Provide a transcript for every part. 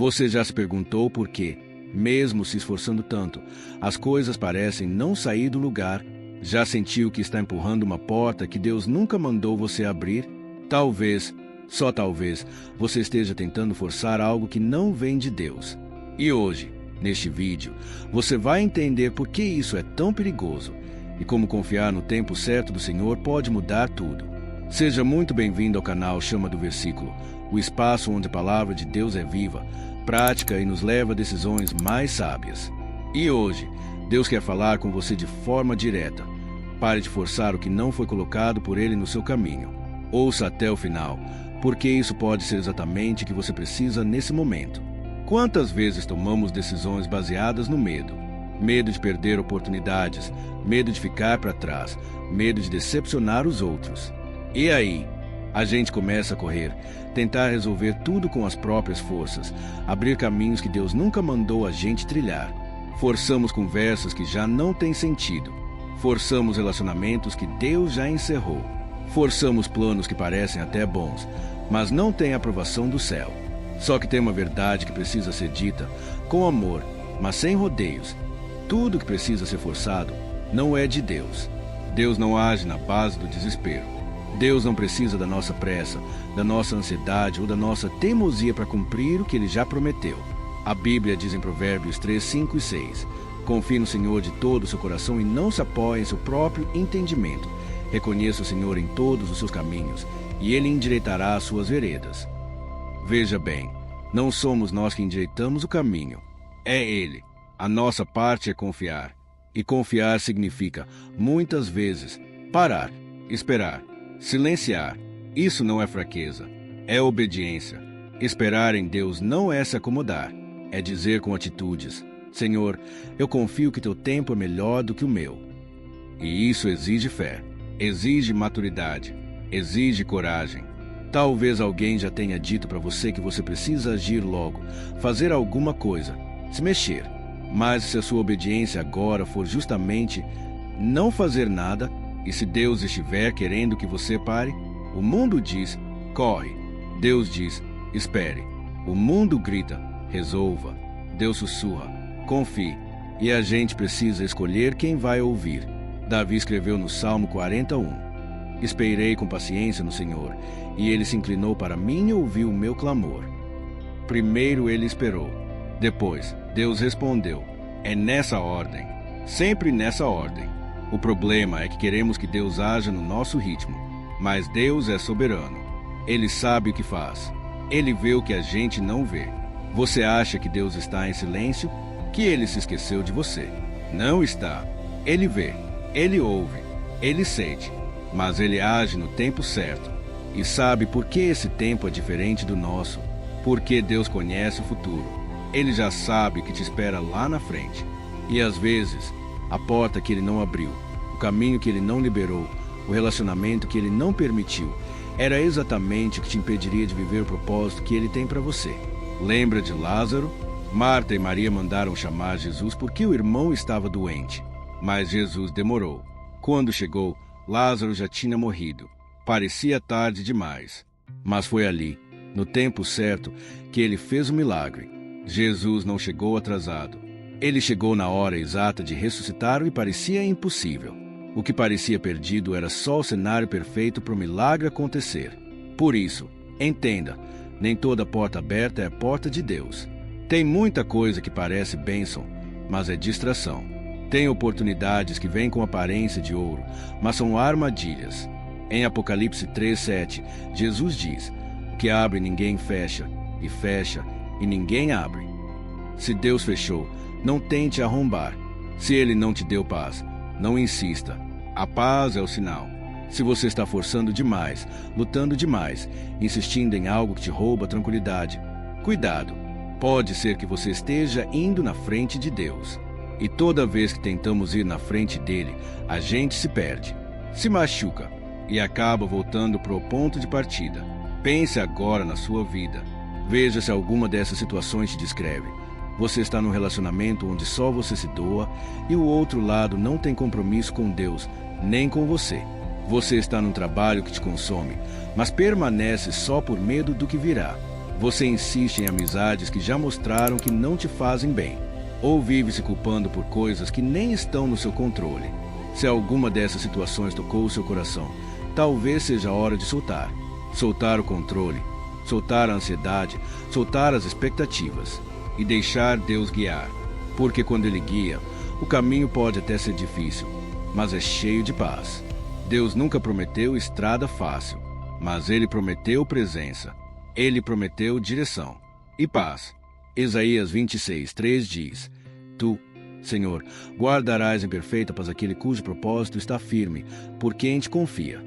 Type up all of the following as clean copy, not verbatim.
Você já se perguntou por quê, mesmo se esforçando tanto, as coisas parecem não sair do lugar? Já sentiu que está empurrando uma porta que Deus nunca mandou você abrir? Talvez, só talvez, você esteja tentando forçar algo que não vem de Deus. E hoje, neste vídeo, você vai entender por que isso é tão perigoso e como confiar no tempo certo do Senhor pode mudar tudo. Seja muito bem-vindo ao canal Chama do Versículo, o espaço onde a palavra de Deus é viva, prática e nos leva a decisões mais sábias. E hoje, Deus quer falar com você de forma direta. Pare de forçar o que não foi colocado por Ele no seu caminho. Ouça até o final, porque isso pode ser exatamente o que você precisa nesse momento. Quantas vezes tomamos decisões baseadas no medo? Medo de perder oportunidades, medo de ficar para trás, medo de decepcionar os outros. E aí, a gente começa a correr, tentar resolver tudo com as próprias forças, abrir caminhos que Deus nunca mandou a gente trilhar. Forçamos conversas que já não têm sentido. Forçamos relacionamentos que Deus já encerrou. Forçamos planos que parecem até bons, mas não têm aprovação do céu. Só que tem uma verdade que precisa ser dita com amor, mas sem rodeios. Tudo que precisa ser forçado não é de Deus. Deus não age na base do desespero. Deus não precisa da nossa pressa, da nossa ansiedade ou da nossa teimosia para cumprir o que Ele já prometeu. A Bíblia diz em Provérbios 3, 5 e 6: confie no Senhor de todo o seu coração e não se apoie em seu próprio entendimento. Reconheça o Senhor em todos os seus caminhos e Ele endireitará as suas veredas. Veja bem, não somos nós que endireitamos o caminho, é Ele. A nossa parte é confiar. E confiar significa, muitas vezes, parar, esperar, silenciar. Isso não é fraqueza, é obediência. Esperar em Deus não é se acomodar, é dizer com atitudes: Senhor, eu confio que teu tempo é melhor do que o meu. E isso exige fé, exige maturidade, exige coragem. Talvez alguém já tenha dito para você que você precisa agir logo, fazer alguma coisa, se mexer. Mas se a sua obediência agora for justamente não fazer nada, e se Deus estiver querendo que você pare, o mundo diz: corre. Deus diz: espere. O mundo grita: resolva. Deus sussurra: confie. E a gente precisa escolher quem vai ouvir. Davi escreveu no Salmo 41: esperei com paciência no Senhor, e Ele se inclinou para mim e ouviu o meu clamor. Primeiro Ele esperou. Depois, Deus respondeu. É nessa ordem. Sempre nessa ordem. O problema é que queremos que Deus haja no nosso ritmo. Mas Deus é soberano. Ele sabe o que faz. Ele vê o que a gente não vê. Você acha que Deus está em silêncio? Que Ele se esqueceu de você? Não está. Ele vê. Ele ouve. Ele sente. Mas Ele age no tempo certo. E sabe por que esse tempo é diferente do nosso? Porque Deus conhece o futuro. Ele já sabe o que te espera lá na frente. E às vezes, a porta que Ele não abriu, o caminho que Ele não liberou, o relacionamento que Ele não permitiu, era exatamente o que te impediria de viver o propósito que Ele tem para você. Lembra de Lázaro? Marta e Maria mandaram chamar Jesus porque o irmão estava doente. Mas Jesus demorou. Quando chegou, Lázaro já tinha morrido. Parecia tarde demais. Mas foi ali, no tempo certo, que Ele fez o milagre. Jesus não chegou atrasado. Ele chegou na hora exata de ressuscitar o que parecia impossível. O que parecia perdido era só o cenário perfeito para o milagre acontecer. Por isso, entenda, nem toda porta aberta é a porta de Deus. Tem muita coisa que parece bênção, mas é distração. Tem oportunidades que vêm com aparência de ouro, mas são armadilhas. Em Apocalipse 3:7, Jesus diz: o que abre ninguém fecha, e fecha e ninguém abre. Se Deus fechou, não tente arrombar. Se Ele não te deu paz, não insista. A paz é o sinal. Se você está forçando demais, lutando demais, insistindo em algo que te rouba a tranquilidade, cuidado. Pode ser que você esteja indo na frente de Deus. E toda vez que tentamos ir na frente dele, a gente se perde, se machuca e acaba voltando para o ponto de partida. Pense agora na sua vida. Veja se alguma dessas situações te descreve. Você está num relacionamento onde só você se doa e o outro lado não tem compromisso com Deus, nem com você. Você está num trabalho que te consome, mas permanece só por medo do que virá. Você insiste em amizades que já mostraram que não te fazem bem, ou vive se culpando por coisas que nem estão no seu controle. Se alguma dessas situações tocou o seu coração, talvez seja a hora de soltar. Soltar o controle, soltar a ansiedade, soltar as expectativas e deixar Deus guiar. Porque quando Ele guia, o caminho pode até ser difícil, mas é cheio de paz. Deus nunca prometeu estrada fácil, mas Ele prometeu presença. Ele prometeu direção e paz. Isaías 26:3 diz: Tu, Senhor, guardarás em perfeita paz aquele cujo propósito está firme, por quem te confia.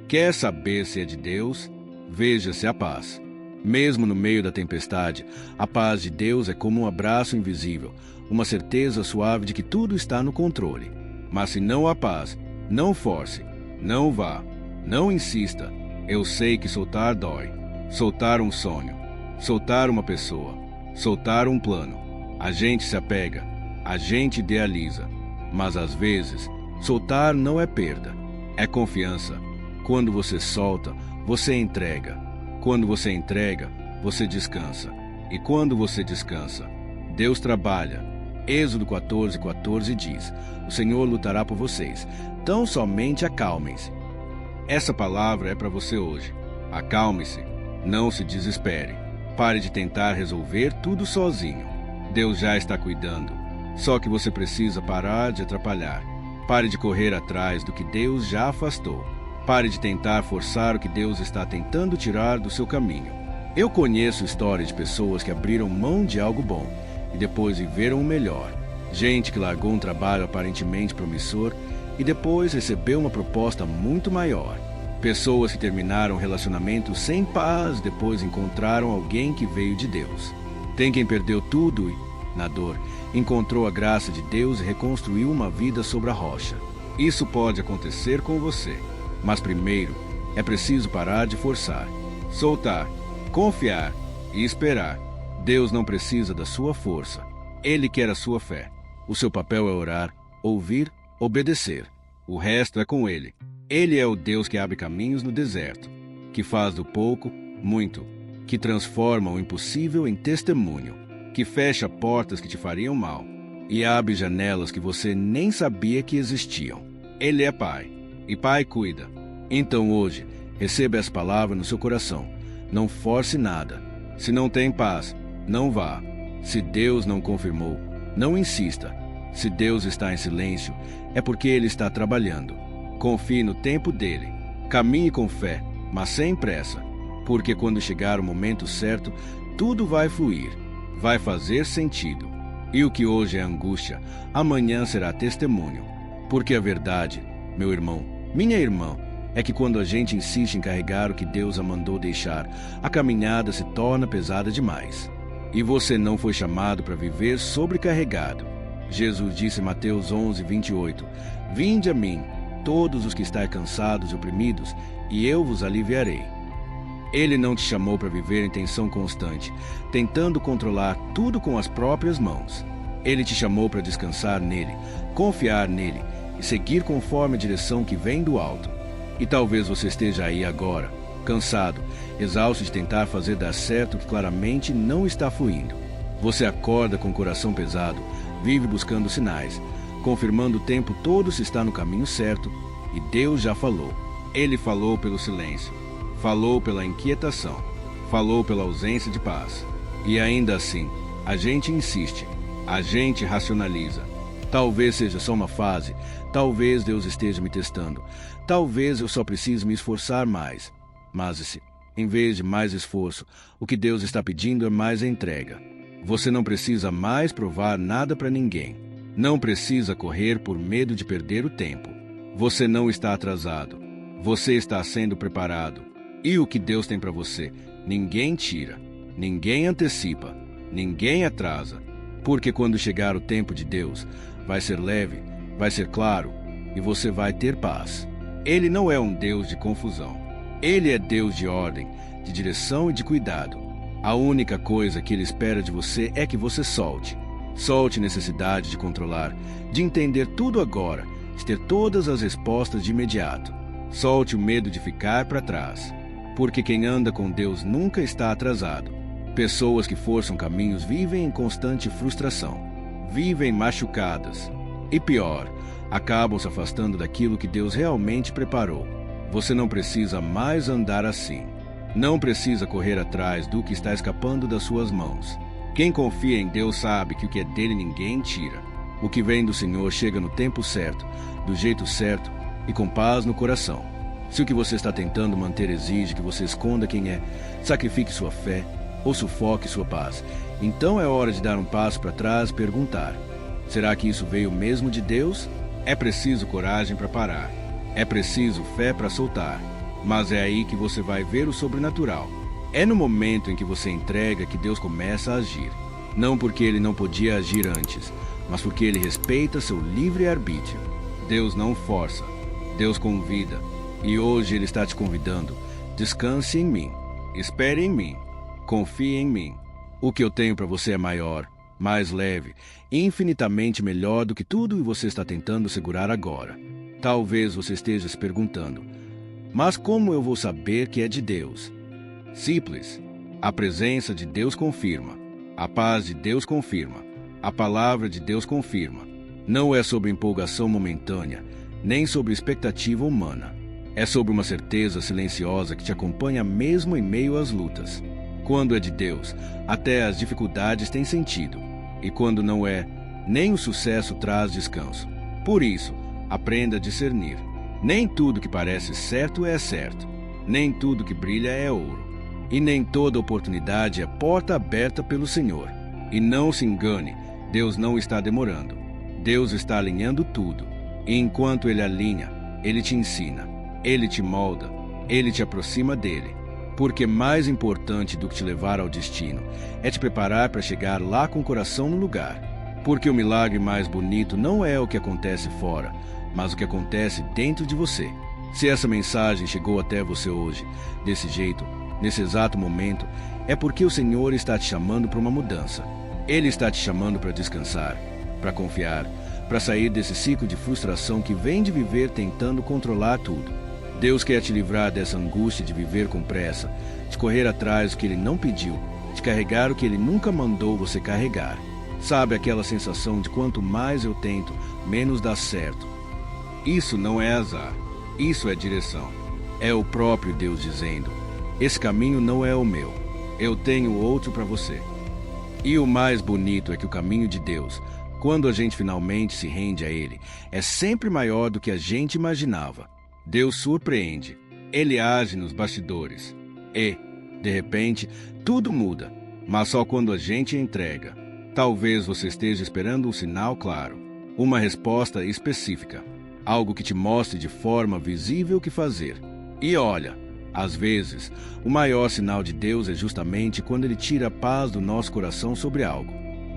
Quer saber se é de Deus? Veja-se a paz. Mesmo no meio da tempestade, a paz de Deus é como um abraço invisível, uma certeza suave de que tudo está no controle. Mas se não há paz, não force, não vá, não insista. Eu sei que soltar dói. Soltar um sonho, soltar uma pessoa, soltar um plano. A gente se apega, a gente idealiza, mas às vezes, soltar não é perda, é confiança. Quando você solta, você entrega. Quando você entrega, você descansa. E quando você descansa, Deus trabalha. Êxodo 14:14 diz: O Senhor lutará por vocês, tão somente acalmem-se. Essa palavra é para você hoje. Acalme-se, não se desespere. Pare de tentar resolver tudo sozinho. Deus já está cuidando. Só que você precisa parar de atrapalhar. Pare de correr atrás do que Deus já afastou. Pare de tentar forçar o que Deus está tentando tirar do seu caminho. Eu conheço histórias de pessoas que abriram mão de algo bom e depois viveram o melhor. Gente que largou um trabalho aparentemente promissor e depois recebeu uma proposta muito maior. Pessoas que terminaram relacionamentos sem paz depois encontraram alguém que veio de Deus. Tem quem perdeu tudo e, na dor, encontrou a graça de Deus e reconstruiu uma vida sobre a rocha. Isso pode acontecer com você. Mas primeiro, é preciso parar de forçar, soltar, confiar e esperar. Deus não precisa da sua força. Ele quer a sua fé. O seu papel é orar, ouvir, obedecer. O resto é com Ele. Ele é o Deus que abre caminhos no deserto, que faz do pouco, muito, que transforma o impossível em testemunho, que fecha portas que te fariam mal e abre janelas que você nem sabia que existiam. Ele é Pai. E Pai cuida. Então hoje, receba essa palavra no seu coração. Não force nada. Se não tem paz, não vá. Se Deus não confirmou, não insista. Se Deus está em silêncio, é porque Ele está trabalhando. Confie no tempo dEle. Caminhe com fé, mas sem pressa. Porque quando chegar o momento certo, tudo vai fluir. Vai fazer sentido. E o que hoje é angústia, amanhã será testemunho. Porque a verdade, meu irmão, minha irmã, é que quando a gente insiste em carregar o que Deus a mandou deixar, a caminhada se torna pesada demais. E você não foi chamado para viver sobrecarregado. Jesus disse em Mateus 11:28, Vinde a mim, todos os que estáis cansados e oprimidos, e eu vos aliviarei. Ele não te chamou para viver em tensão constante, tentando controlar tudo com as próprias mãos. Ele te chamou para descansar nele, confiar nele, e seguir conforme a direção que vem do alto. E talvez você esteja aí agora, cansado, exausto de tentar fazer dar certo o que claramente não está fluindo. Você acorda com o coração pesado, vive buscando sinais, confirmando o tempo todo se está no caminho certo, e Deus já falou. Ele falou pelo silêncio, falou pela inquietação, falou pela ausência de paz. E ainda assim, a gente insiste, a gente racionaliza. Talvez seja só uma fase, talvez Deus esteja me testando, talvez eu só precise me esforçar mais. Mas, em vez de mais esforço, o que Deus está pedindo é mais entrega. Você não precisa mais provar nada para ninguém. Não precisa correr por medo de perder o tempo. Você não está atrasado. Você está sendo preparado. E o que Deus tem para você, ninguém tira, ninguém antecipa, ninguém atrasa. Porque quando chegar o tempo de Deus, vai ser leve, vai ser claro e você vai ter paz. Ele não é um Deus de confusão. Ele é Deus de ordem, de direção e de cuidado. A única coisa que Ele espera de você é que você solte. Solte necessidade de controlar, de entender tudo agora, de ter todas as respostas de imediato. Solte o medo de ficar para trás. Porque quem anda com Deus nunca está atrasado. Pessoas que forçam caminhos vivem em constante frustração, vivem machucadas e, pior, acabam se afastando daquilo que Deus realmente preparou. Você não precisa mais andar assim. Não precisa correr atrás do que está escapando das suas mãos. Quem confia em Deus sabe que o que é dele ninguém tira. O que vem do Senhor chega no tempo certo, do jeito certo e com paz no coração. Se o que você está tentando manter exige que você esconda quem é, sacrifique sua fé ou sufoque sua paz, então é hora de dar um passo para trás e perguntar: será que isso veio mesmo de Deus? É preciso coragem para parar. É preciso fé para soltar. Mas é aí que você vai ver o sobrenatural. É no momento em que você entrega que Deus começa a agir. Não porque Ele não podia agir antes, mas porque Ele respeita seu livre-arbítrio. Deus não força. Deus convida. E hoje Ele está te convidando. Descanse em mim. Espere em mim. Confie em mim. O que eu tenho para você é maior, mais leve, infinitamente melhor do que tudo que você está tentando segurar agora. Talvez você esteja se perguntando: mas como eu vou saber que é de Deus? Simples. A presença de Deus confirma. A paz de Deus confirma. A palavra de Deus confirma. Não é sobre empolgação momentânea, nem sobre expectativa humana. É sobre uma certeza silenciosa que te acompanha mesmo em meio às lutas. Quando é de Deus, até as dificuldades têm sentido. E quando não é, nem o sucesso traz descanso. Por isso, aprenda a discernir. Nem tudo que parece certo é certo. Nem tudo que brilha é ouro. E nem toda oportunidade é porta aberta pelo Senhor. E não se engane, Deus não está demorando. Deus está alinhando tudo. E enquanto Ele alinha, Ele te ensina. Ele te molda. Ele te aproxima dele. Porque mais importante do que te levar ao destino é te preparar para chegar lá com o coração no lugar. Porque o milagre mais bonito não é o que acontece fora, mas o que acontece dentro de você. Se essa mensagem chegou até você hoje, desse jeito, nesse exato momento, é porque o Senhor está te chamando para uma mudança. Ele está te chamando para descansar, para confiar, para sair desse ciclo de frustração que vem de viver tentando controlar tudo. Deus quer te livrar dessa angústia de viver com pressa, de correr atrás do que Ele não pediu, de carregar o que Ele nunca mandou você carregar. Sabe aquela sensação de quanto mais eu tento, menos dá certo? Isso não é azar, isso é direção. É o próprio Deus dizendo: esse caminho não é o meu, eu tenho outro para você. E o mais bonito é que o caminho de Deus, quando a gente finalmente se rende a Ele, é sempre maior do que a gente imaginava. Deus surpreende. Ele age nos bastidores. E, de repente, tudo muda. Mas só quando a gente entrega. Talvez você esteja esperando um sinal claro. Uma resposta específica. Algo que te mostre de forma visível o que fazer. E olha, às vezes, o maior sinal de Deus é justamente quando Ele tira a paz do nosso coração sobre algo.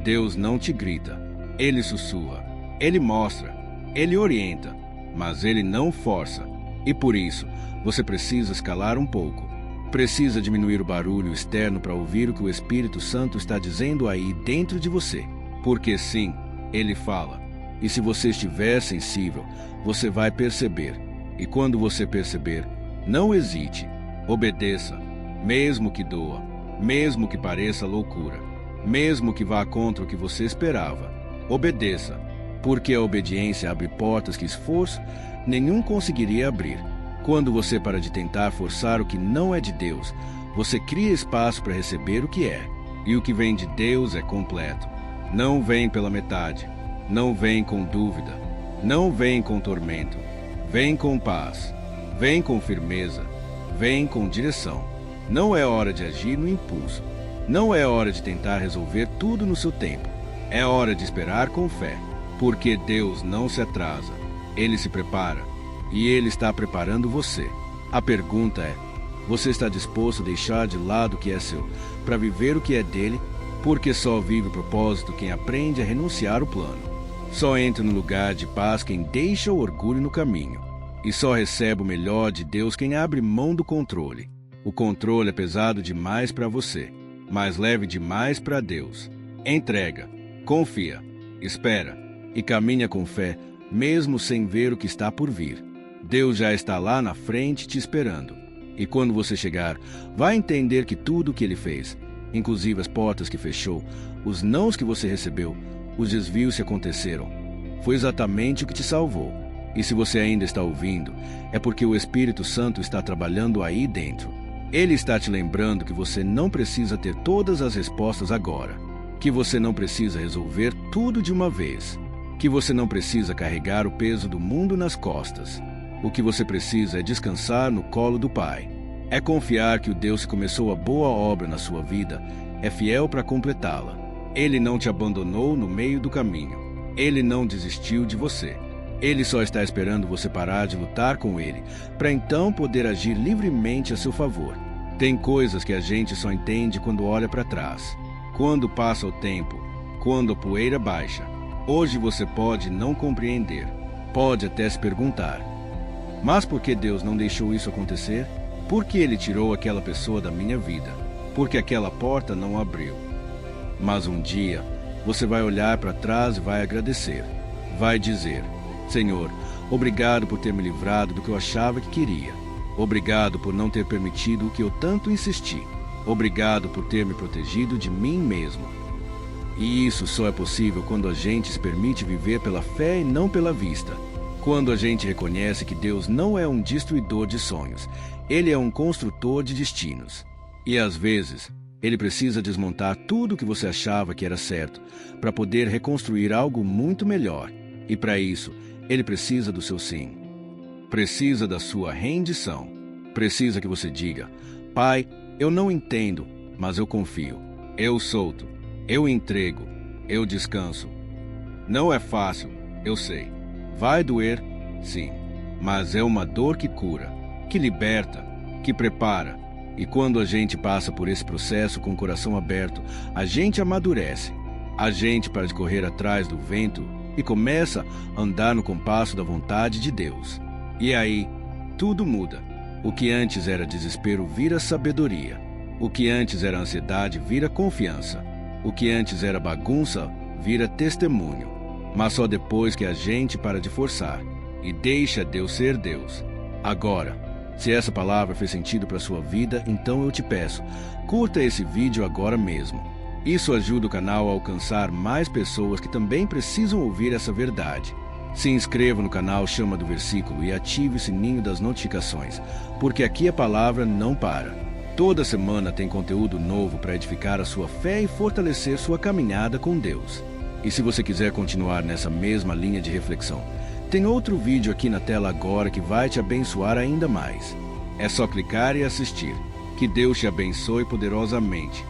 Deus não te grita. Ele sussurra. Ele mostra. Ele orienta. Mas Ele não força. E por isso, você precisa escalar um pouco. Precisa diminuir o barulho externo para ouvir o que o Espírito Santo está dizendo aí dentro de você. Porque sim, Ele fala. E se você estiver sensível, você vai perceber. E quando você perceber, não hesite. Obedeça, mesmo que doa, mesmo que pareça loucura, mesmo que vá contra o que você esperava. Obedeça, porque a obediência abre portas que esforço nenhum conseguiria abrir. Quando você para de tentar forçar o que não é de Deus, você cria espaço para receber o que é. E o que vem de Deus é completo. Não vem pela metade. Não vem com dúvida. Não vem com tormento. Vem com paz. Vem com firmeza. Vem com direção. Não é hora de agir no impulso. Não é hora de tentar resolver tudo no seu tempo. É hora de esperar com fé. Porque Deus não se atrasa. Ele se prepara. E Ele está preparando você. A pergunta é: você está disposto a deixar de lado o que é seu para viver o que é dele? Porque só vive o propósito quem aprende a renunciar o plano. Só entra no lugar de paz quem deixa o orgulho no caminho. E só recebe o melhor de Deus quem abre mão do controle. O controle é pesado demais para você, mas leve demais para Deus. Entrega, confia, espera e caminha com fé, mesmo sem ver o que está por vir. Deus já está lá na frente te esperando. E quando você chegar, vai entender que tudo o que Ele fez inclusive as portas que fechou, os nãos que você recebeu, os desvios que aconteceram. Foi exatamente o que te salvou. E se você ainda está ouvindo, é porque o Espírito Santo está trabalhando aí dentro. Ele está te lembrando que você não precisa ter todas as respostas agora, que você não precisa resolver tudo de uma vez, que você não precisa carregar o peso do mundo nas costas. O que você precisa é descansar no colo do Pai. É confiar que o Deus que começou a boa obra na sua vida é fiel para completá-la. Ele não te abandonou no meio do caminho. Ele não desistiu de você. Ele só está esperando você parar de lutar com ele, para então poder agir livremente a seu favor. Tem coisas que a gente só entende quando olha para trás. Quando passa o tempo, quando a poeira baixa. Hoje você pode não compreender. Pode até se perguntar: mas por que Deus não deixou isso acontecer? Por que Ele tirou aquela pessoa da minha vida? Por que aquela porta não abriu? Mas um dia, você vai olhar para trás e vai agradecer. Vai dizer: Senhor, obrigado por ter me livrado do que eu achava que queria. Obrigado por não ter permitido o que eu tanto insisti. Obrigado por ter me protegido de mim mesmo. E isso só é possível quando a gente se permite viver pela fé e não pela vista. Quando a gente reconhece que Deus não é um destruidor de sonhos, Ele é um construtor de destinos. E às vezes, Ele precisa desmontar tudo o que você achava que era certo, para poder reconstruir algo muito melhor. E para isso, Ele precisa do seu sim. Precisa da sua rendição. Precisa que você diga: Pai, eu não entendo, mas eu confio. Eu solto. Eu entrego. Eu descanso. Não é fácil, eu sei. Vai doer, sim. Mas é uma dor que cura, que liberta, que prepara. E quando a gente passa por esse processo com o coração aberto, a gente amadurece. A gente para de correr atrás do vento e começa a andar no compasso da vontade de Deus. E aí, tudo muda. O que antes era desespero vira sabedoria. O que antes era ansiedade vira confiança. O que antes era bagunça vira testemunho. Mas só depois que a gente para de forçar e deixa Deus ser Deus. Agora, se essa palavra fez sentido para sua vida, então eu te peço, curta esse vídeo agora mesmo. Isso ajuda o canal a alcançar mais pessoas que também precisam ouvir essa verdade. Se inscreva no canal Chama do Versículo e ative o sininho das notificações, porque aqui a palavra não para. Toda semana tem conteúdo novo para edificar a sua fé e fortalecer sua caminhada com Deus. E se você quiser continuar nessa mesma linha de reflexão, tem outro vídeo aqui na tela agora que vai te abençoar ainda mais. É só clicar e assistir. Que Deus te abençoe poderosamente.